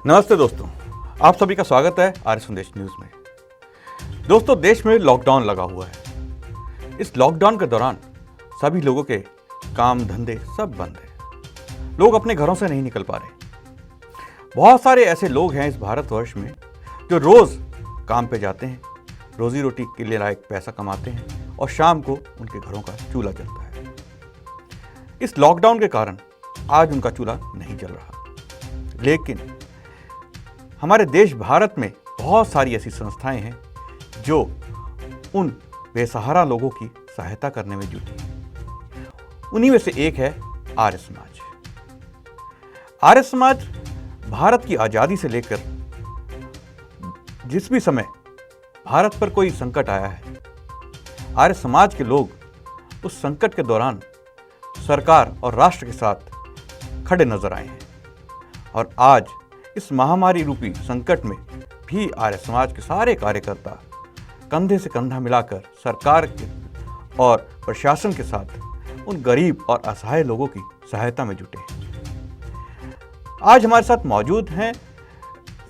नमस्ते दोस्तों, आप सभी का स्वागत है आर्य संदेश न्यूज़ में। दोस्तों, देश में लॉकडाउन लगा हुआ है। इस लॉकडाउन के दौरान सभी लोगों के काम धंधे सब बंद है। लोग अपने घरों से नहीं निकल पा रहे। बहुत सारे ऐसे लोग हैं इस भारतवर्ष में जो रोज़ काम पे जाते हैं, रोजी रोटी के लिए लायक पैसा कमाते हैं और शाम को उनके घरों का चूल्हा जलता है। इस लॉकडाउन के कारण आज उनका चूल्हा नहीं जल रहा, लेकिन हमारे देश भारत में बहुत सारी ऐसी संस्थाएं हैं जो उन बेसहारा लोगों की सहायता करने में जुटी हैं। उन्हीं में से एक है आर्य समाज। आर्य समाज भारत की आज़ादी से लेकर जिस भी समय भारत पर कोई संकट आया है, आर्य समाज के लोग उस संकट के दौरान सरकार और राष्ट्र के साथ खड़े नजर आए हैं। और आज इस महामारी रूपी संकट में भी आर्य समाज के सारे कार्यकर्ता कंधे से कंधा मिलाकर सरकार के और प्रशासन के साथ उन गरीब और असहाय लोगों की सहायता में जुटे हैं। आज हमारे साथ मौजूद हैं,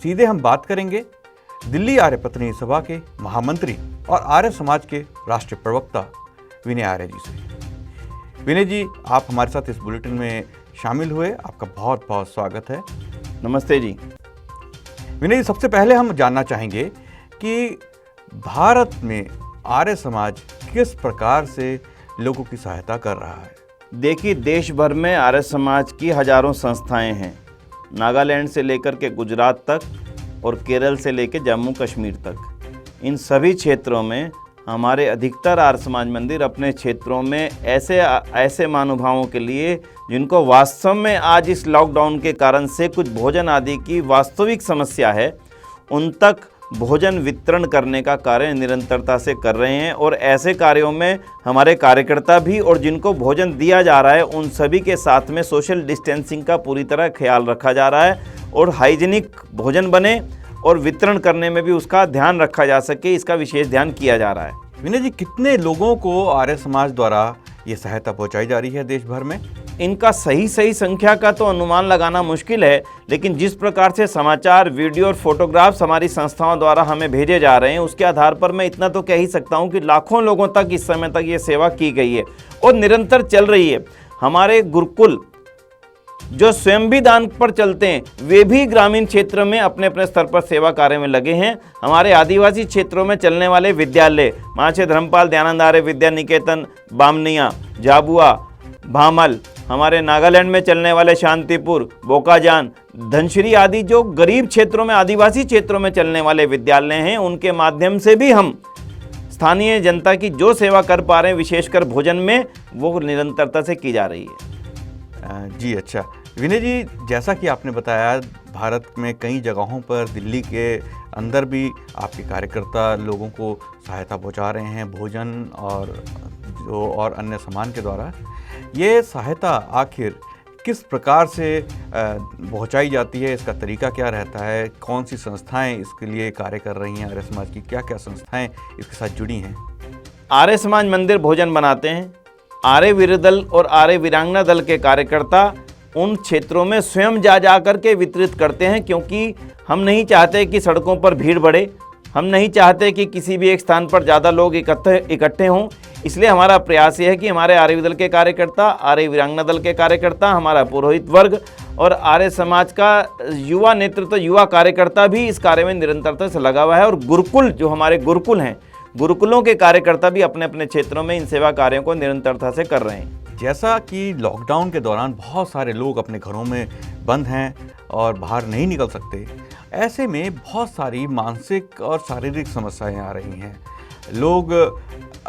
सीधे हम बात करेंगे दिल्ली आर्य प्रतिनिधि सभा के महामंत्री और आर्य समाज के राष्ट्रीय प्रवक्ता विनय आर्य जी से। विनय जी, आप हमारे साथ इस बुलेटिन में शामिल हुए, आपका बहुत बहुत स्वागत है। नमस्ते जी। विनय जी, सबसे पहले हम जानना चाहेंगे कि भारत में आर्य समाज किस प्रकार से लोगों की सहायता कर रहा है। देखिए, देश भर में आर्य समाज की हजारों संस्थाएं हैं, नागालैंड से लेकर के गुजरात तक और केरल से लेकर जम्मू कश्मीर तक। इन सभी क्षेत्रों में हमारे अधिकतर आर्य समाज मंदिर अपने क्षेत्रों में ऐसे महानुभावों के लिए जिनको वास्तव में आज इस लॉकडाउन के कारण से कुछ भोजन आदि की वास्तविक समस्या है, उन तक भोजन वितरण करने का कार्य निरंतरता से कर रहे हैं। और ऐसे कार्यों में हमारे कार्यकर्ता भी और जिनको भोजन दिया जा रहा है उन सभी के साथ में सोशल डिस्टेंसिंग का पूरी तरह ख्याल रखा जा रहा है और हाइजीनिक भोजन बने और वितरण करने में भी उसका ध्यान रखा जा सके, इसका विशेष ध्यान किया जा रहा है। विनय जी, कितने लोगों को आर्य समाज द्वारा ये सहायता पहुंचाई जा रही है देश भर में? इनका सही संख्या का तो अनुमान लगाना मुश्किल है, लेकिन जिस प्रकार से समाचार, वीडियो और फोटोग्राफ्स हमारी संस्थाओं द्वारा हमें भेजे जा रहे हैं, उसके आधार पर मैं इतना तो कह ही सकता हूं कि लाखों लोगों तक इस समय तक ये सेवा की गई है और निरंतर चल रही है। हमारे गुरुकुल जो स्वयं भी दान पर चलते हैं, वे भी ग्रामीण क्षेत्र में अपने अपने स्तर पर सेवा कार्य में लगे हैं। हमारे आदिवासी क्षेत्रों में चलने वाले विद्यालय, महाशय धर्मपाल दयानंद आर्य विद्या निकेतन, बामनिया, झाबुआ, भामल, हमारे नागालैंड में चलने वाले शांतिपुर, बोकाजान, धनश्री आदि जो गरीब क्षेत्रों में, आदिवासी क्षेत्रों में चलने वाले विद्यालय हैं, उनके माध्यम से भी हम स्थानीय जनता की जो सेवा कर पा रहे हैं, विशेषकर भोजन में, वो निरंतरता से की जा रही है। जी अच्छा। विनय जी, जैसा कि आपने बताया, भारत में कई जगहों पर, दिल्ली के अंदर भी आपके कार्यकर्ता लोगों को सहायता पहुंचा रहे हैं भोजन और अन्य सामान के द्वारा। ये सहायता आखिर किस प्रकार से पहुंचाई जाती है? इसका तरीका क्या रहता है? कौन सी संस्थाएं इसके लिए कार्य कर रही हैं? आर्य समाज की क्या क्या संस्थाएं इसके साथ जुड़ी हैं? आर्य समाज मंदिर भोजन बनाते हैं। आर्य वीर दल और आर्य वीरांगना दल के कार्यकर्ता उन क्षेत्रों में स्वयं जा करके वितरित करते हैं, क्योंकि हम नहीं चाहते कि सड़कों पर भीड़ बढ़े, हम नहीं चाहते कि किसी भी एक स्थान पर ज़्यादा लोग इकट्ठे हों। इसलिए हमारा प्रयास ये है कि हमारे आर्य दल के कार्यकर्ता, आर्य वीरांगना दल के कार्यकर्ता, हमारा पुरोहित वर्ग और आर्य समाज का युवा नेतृत्व, युवा कार्यकर्ता भी इस कार्य में निरंतरता से लगा हुआ है। और गुरुकुल, जो हमारे गुरुकुल हैं, गुरुकुलों के कार्यकर्ता भी अपने अपने क्षेत्रों में इन सेवा कार्यों को निरंतरता से कर रहे हैं। जैसा कि लॉकडाउन के दौरान बहुत सारे लोग अपने घरों में बंद हैं और बाहर नहीं निकल सकते, ऐसे में बहुत सारी मानसिक और शारीरिक समस्याएं आ रही हैं। लोग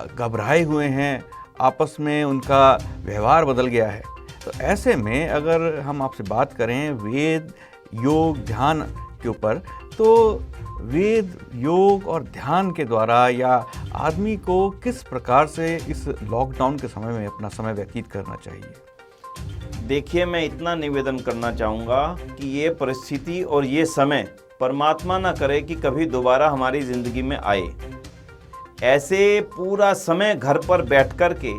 घबराए हुए हैं, आपस में उनका व्यवहार बदल गया है। तो ऐसे में अगर हम आपसे बात करें वेद, योग, ध्यान के ऊपर, तो वेद, योग और ध्यान के द्वारा या आदमी को किस प्रकार से इस लॉकडाउन के समय में अपना समय व्यतीत करना चाहिए? देखिए, मैं इतना निवेदन करना चाहूँगा कि ये परिस्थिति और ये समय परमात्मा ना करे कि कभी दोबारा हमारी ज़िंदगी में आए। ऐसे पूरा समय घर पर बैठ कर के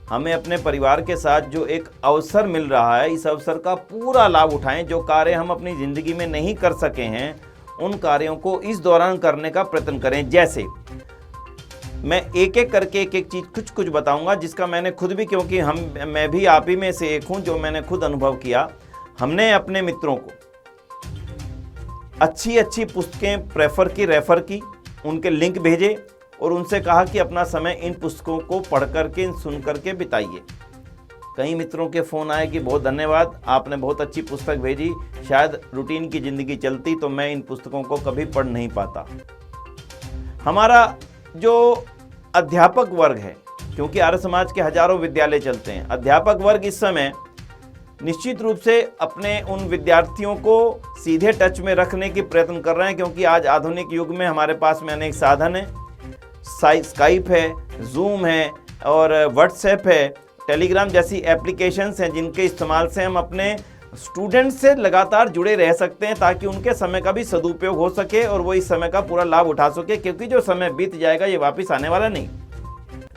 हमें अपने परिवार के साथ जो एक अवसर मिल रहा है, इस अवसर का पूरा लाभ उठाएं। जो कार्य हम अपनी ज़िंदगी में नहीं कर सके हैं, उन कार्यों को इस दौरान करने का प्रयत्न करें। जैसे मैं एक एक करके एक एक चीज़ कुछ बताऊंगा, जिसका मैंने खुद भी, क्योंकि मैं भी आप ही में से एक हूं, जो मैंने खुद अनुभव किया। हमने अपने मित्रों को अच्छी अच्छी पुस्तकें रेफ़र की, उनके लिंक भेजे और उनसे कहा कि अपना समय इन पुस्तकों को पढ़ करके, सुन करके बिताइए। कई मित्रों के फ़ोन आए कि बहुत धन्यवाद, आपने बहुत अच्छी पुस्तक भेजी, शायद रूटीन की ज़िंदगी चलती तो मैं इन पुस्तकों को कभी पढ़ नहीं पाता। हमारा जो अध्यापक वर्ग है, क्योंकि आर्य समाज के हजारों विद्यालय चलते हैं, अध्यापक वर्ग इस समय निश्चित रूप से अपने उन विद्यार्थियों को सीधे टच में रखने की प्रयत्न कर रहे हैं, क्योंकि आज आधुनिक युग में हमारे पास में अनेक साधन हैं। स्काइप है, जूम है और व्हाट्सएप है, टेलीग्राम जैसी एप्लीकेशंस हैं, जिनके इस्तेमाल से हम अपने स्टूडेंट्स से लगातार जुड़े रह सकते हैं, ताकि उनके समय का भी सदुपयोग हो सके और वो इस समय का पूरा लाभ उठा सके, क्योंकि जो समय बीत जाएगा ये वापस आने वाला नहीं।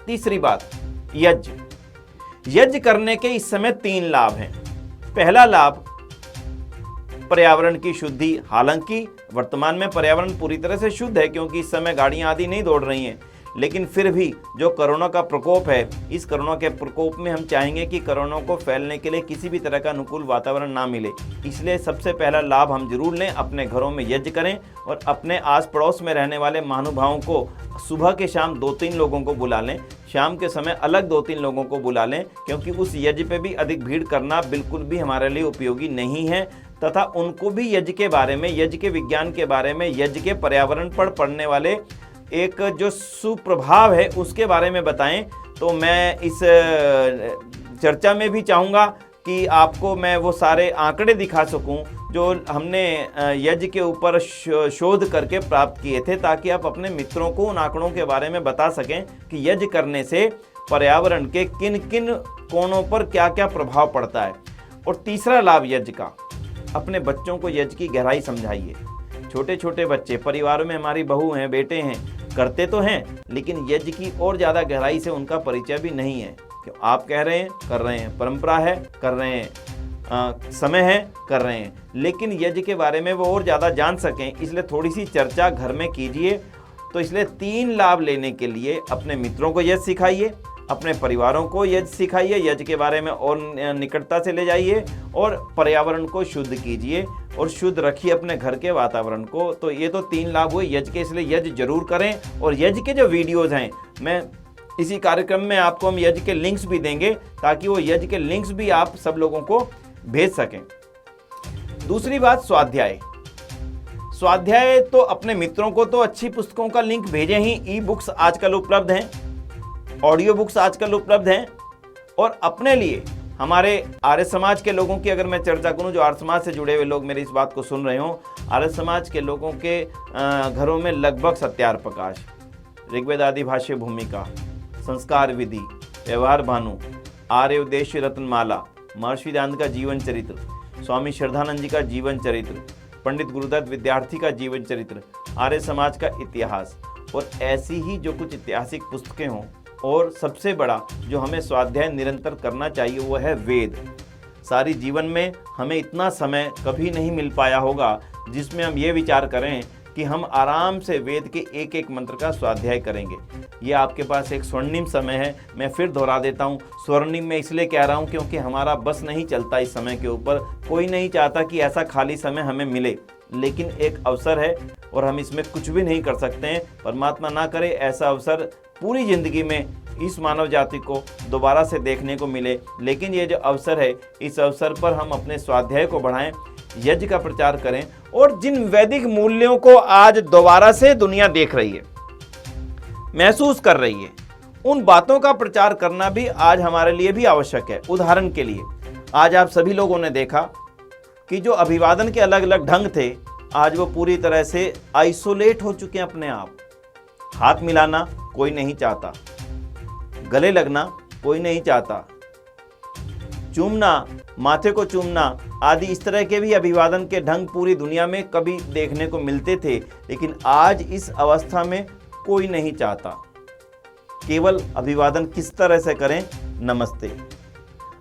तीसरी बात, यज्ञ करने के इस समय 3 लाभ हैं। पहला लाभ, पर्यावरण की शुद्धि। हालांकि वर्तमान में पर्यावरण पूरी तरह से शुद्ध है, क्योंकि इस समय गाड़ियां आदि नहीं दौड़ रही हैं, लेकिन फिर भी जो कोरोना का प्रकोप है, इस कोरोना के प्रकोप में हम चाहेंगे कि कोरोना को फैलने के लिए किसी भी तरह का अनुकूल वातावरण ना मिले। इसलिए सबसे पहला लाभ हम जरूर लें, अपने घरों में यज्ञ करें और अपने आस पड़ोस में रहने वाले महानुभावों को सुबह के शाम 2-3 लोगों को बुला लें, शाम के समय अलग 2-3 लोगों को बुला लें, क्योंकि उस यज्ञ पे भी अधिक भीड़ करना बिल्कुल भी हमारे लिए उपयोगी नहीं है। तथा उनको भी यज्ञ के बारे में, यज्ञ के विज्ञान के बारे में, यज्ञ के पर्यावरण पर पड़ने वाले एक जो सुप्रभाव है उसके बारे में बताएं। तो मैं इस चर्चा में भी चाहूँगा कि आपको मैं वो सारे आंकड़े दिखा सकूं जो हमने यज्ञ के ऊपर शोध करके प्राप्त किए थे, ताकि आप अपने मित्रों को उन आंकड़ों के बारे में बता सकें कि यज्ञ करने से पर्यावरण के किन किन कोणों पर क्या क्या प्रभाव पड़ता है। और तीसरा लाभ यज्ञ का, अपने बच्चों को यज्ञ की गहराई समझाइए। छोटे छोटे बच्चे, परिवारों में हमारी बहू हैं, बेटे हैं, करते तो हैं, लेकिन यज्ञ की और ज़्यादा गहराई से उनका परिचय भी नहीं है। क्यों? आप कह रहे हैं, कर रहे हैं, परंपरा है, कर रहे हैं, समय है, कर रहे हैं, लेकिन यज्ञ के बारे में वो और ज़्यादा जान सकें, इसलिए थोड़ी सी चर्चा घर में कीजिए। तो इसलिए 3 लाभ लेने के लिए अपने मित्रों को यज्ञ सिखाइए, अपने परिवारों को यज्ञ सिखाइए, यज्ञ के बारे में और निकटता से ले जाइए और पर्यावरण को शुद्ध कीजिए और शुद्ध रखिए अपने घर के वातावरण को। तो ये तो 3 लाभ हुए यज्ञ के, इसलिए यज्ञ जरूर करें। और यज्ञ के जो वीडियोज़ हैं, मैं इसी कार्यक्रम में आपको हम यज्ञ के लिंक्स भी देंगे, ताकि वो यज्ञ के लिंक्स भी आप सब लोगों को भेज सकें। दूसरी बात, स्वाध्याय तो अपने मित्रों को तो अच्छी पुस्तकों का लिंक भेजें ही। ई बुक्स आजकल उपलब्ध हैं, ऑडियो बुक्स आजकल उपलब्ध हैं। और अपने लिए, हमारे आर्य समाज के लोगों की अगर मैं चर्चा करूं, जो आर्य समाज से जुड़े हुए लोग मेरी इस बात को सुन रहे हो, आर्य समाज के लोगों के घरों में लगभग सत्यार्थ प्रकाश, ऋग्वेद आदि भाष्य भूमिका, संस्कार विधि, व्यवहार भानु, आर्य उद्देश्य रत्नमाला, महर्षि दयानंद का जीवन चरित्र, स्वामी श्रद्धानंद जी का जीवन चरित्र, पंडित गुरुदत्त विद्यार्थी का जीवन चरित्र, आर्य समाज का इतिहास, और ऐसी ही जो कुछ ऐतिहासिक पुस्तकें हों। और सबसे बड़ा जो हमें स्वाध्याय निरंतर करना चाहिए वो है वेद। सारी जीवन में हमें इतना समय कभी नहीं मिल पाया होगा जिसमें हम ये विचार करें कि हम आराम से वेद के एक एक मंत्र का स्वाध्याय करेंगे। ये आपके पास एक स्वर्णिम समय है। मैं फिर दोहरा देता हूँ, स्वर्णिम में इसलिए कह रहा हूँ क्योंकि हमारा बस नहीं चलता इस समय के ऊपर। कोई नहीं चाहता कि ऐसा खाली समय हमें मिले, लेकिन एक अवसर है और हम इसमें कुछ भी नहीं कर सकते हैं। परमात्मा ना करे ऐसा अवसर पूरी ज़िंदगी में इस मानव जाति को दोबारा से देखने को मिले, लेकिन ये जो अवसर है, इस अवसर पर हम अपने स्वाध्याय को बढ़ाएं, यज्ञ का प्रचार करें, और जिन वैदिक मूल्यों को आज दोबारा से दुनिया देख रही है, महसूस कर रही है, उन बातों का प्रचार करना भी आज हमारे लिए भी आवश्यक है। उदाहरण के लिए, आज आप सभी लोगों ने देखा कि जो अभिवादन के अलग अलग ढंग थे, आज वो पूरी तरह से आइसोलेट हो चुके हैं अपने आप। हाथ मिलाना कोई नहीं चाहता, गले लगना कोई नहीं चाहता, चूमना, माथे को चूमना आदि इस तरह के भी अभिवादन के ढंग पूरी दुनिया में कभी देखने को मिलते थे, लेकिन आज इस अवस्था में कोई नहीं चाहता। केवल अभिवादन किस तरह से करें नमस्ते।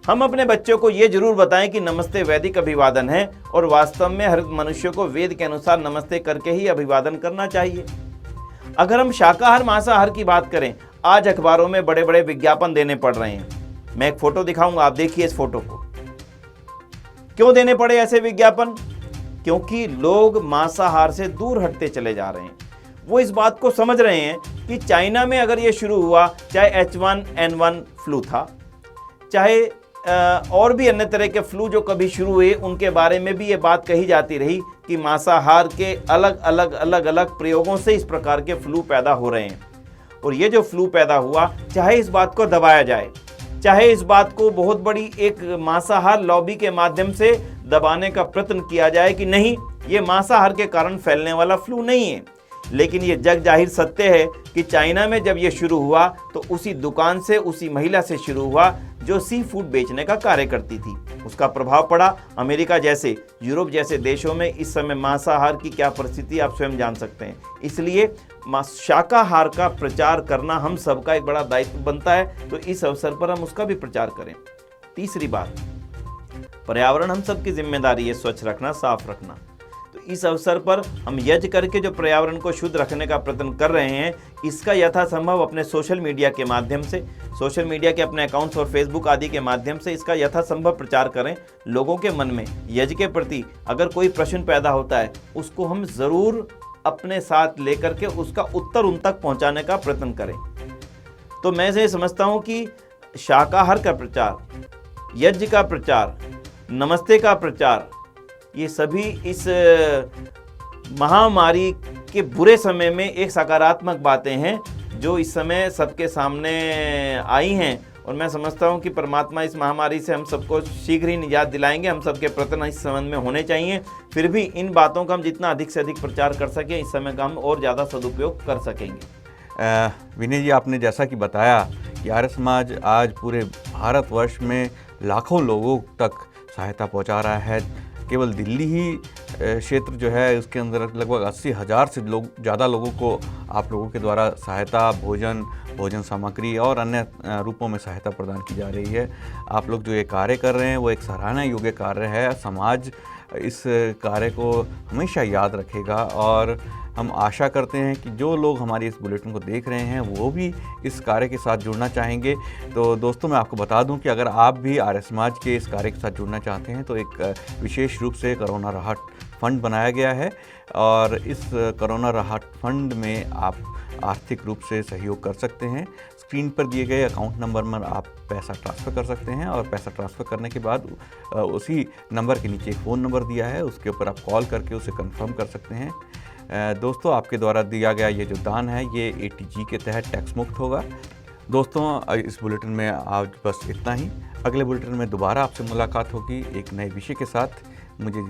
हम अपने बच्चों को ये जरूर बताएं कि नमस्ते वैदिक अभिवादन है और वास्तव में हर मनुष्य को वेद के अनुसार नमस्ते करके ही अभिवादन करना चाहिए। अगर हम शाकाहार मांसाहार की बात करें, आज अखबारों में बड़े बड़े विज्ञापन देने पड़ रहे हैं। मैं एक फोटो दिखाऊंगा, आप देखिए इस फोटो को। क्यों देने पड़े ऐसे विज्ञापन? क्योंकि लोग मांसाहार से दूर हटते चले जा रहे हैं। वो इस बात को समझ रहे हैं कि चाइना में अगर ये शुरू हुआ, चाहे H1N1 फ्लू था, चाहे और भी अन्य तरह के फ्लू जो कभी शुरू हुए, उनके बारे में भी ये बात कही जाती रही कि मांसाहार के अलग अलग प्रयोगों से इस प्रकार के फ्लू पैदा हो रहे हैं। और ये जो फ्लू पैदा हुआ, चाहे इस बात को दबाया जाए, चाहे इस बात को बहुत बड़ी एक मांसाहार लॉबी के माध्यम से दबाने का प्रयत्न किया जाए कि नहीं, ये मांसाहार के कारण फैलने वाला फ्लू नहीं है, लेकिन ये जग जाहिर सत्य है कि चाइना में जब ये शुरू हुआ तो उसी दुकान से, उसी महिला से शुरू हुआ जो सी फूड बेचने का कार्य करती थी। उसका प्रभाव पड़ा अमेरिका जैसे, यूरोप जैसे देशों में। इस समय मांसाहार की क्या परिस्थिति आप स्वयं जान सकते हैं। इसलिए शाकाहार का प्रचार करना हम सबका एक बड़ा दायित्व बनता है, तो इस अवसर पर हम उसका भी प्रचार करें। तीसरी बात, पर्यावरण हम सबकी जिम्मेदारी है, स्वच्छ रखना, साफ रखना। तो इस अवसर पर हम यज्ञ करके जो पर्यावरण को शुद्ध रखने का प्रयत्न कर रहे हैं, इसका यथासंभव अपने सोशल मीडिया के माध्यम से, सोशल मीडिया के अपने अकाउंट्स और फेसबुक आदि के माध्यम से इसका यथासंभव प्रचार करें। लोगों के मन में यज्ञ के प्रति अगर कोई प्रश्न पैदा होता है, उसको हम ज़रूर अपने साथ लेकर के उसका उत्तर उन तक पहुंचाने का प्रयत्न करें। तो मैं ये समझता हूं कि शाकाहार का प्रचार, यज्ञ का प्रचार, नमस्ते का प्रचार, ये सभी इस महामारी के बुरे समय में एक सकारात्मक बातें हैं जो इस समय सबके सामने आई हैं। और मैं समझता हूं कि परमात्मा इस महामारी से हम सबको शीघ्र ही निजात दिलाएंगे। हम सबके प्रयत्न इस संबंध में होने चाहिए। फिर भी इन बातों का हम जितना अधिक से अधिक प्रचार कर सकें, इस समय का हम और ज़्यादा सदुपयोग कर सकेंगे। विनय जी, आपने जैसा कि बताया कि आर्य समाज आज पूरे भारतवर्ष में लाखों लोगों तक सहायता पहुंचा रहा है। केवल दिल्ली ही क्षेत्र जो है, उसके अंदर लगभग 80,000 से ज़्यादा लोगों को आप लोगों के द्वारा सहायता, भोजन सामग्री और अन्य रूपों में सहायता प्रदान की जा रही है। आप लोग जो ये कार्य कर रहे हैं वो एक सराहना योग्य कार्य है। समाज इस कार्य को हमेशा याद रखेगा और हम आशा करते हैं कि जो लोग हमारी इस बुलेटिन को देख रहे हैं वो भी इस कार्य के साथ जुड़ना चाहेंगे। तो दोस्तों, मैं आपको बता दूं कि अगर आप भी आर्य समाज के इस कार्य के साथ जुड़ना चाहते हैं तो एक विशेष रूप से कोरोना राहत फंड बनाया गया है और इस कोरोना राहत फंड में आप आर्थिक रूप से सहयोग कर सकते हैं। स्क्रीन पर दिए गए अकाउंट नंबर में आप पैसा ट्रांसफ़र कर सकते हैं और पैसा ट्रांसफ़र करने के बाद उसी नंबर के नीचे एक फ़ोन नंबर दिया है, उसके ऊपर आप कॉल करके उसे कंफर्म कर सकते हैं। दोस्तों, आपके द्वारा दिया गया ये जो दान है ये ATG के तहत टैक्स मुक्त होगा। दोस्तों, इस बुलेटिन में आज बस इतना ही। अगले बुलेटिन में दोबारा आपसे मुलाकात होगी एक नए विषय के साथ। मुझे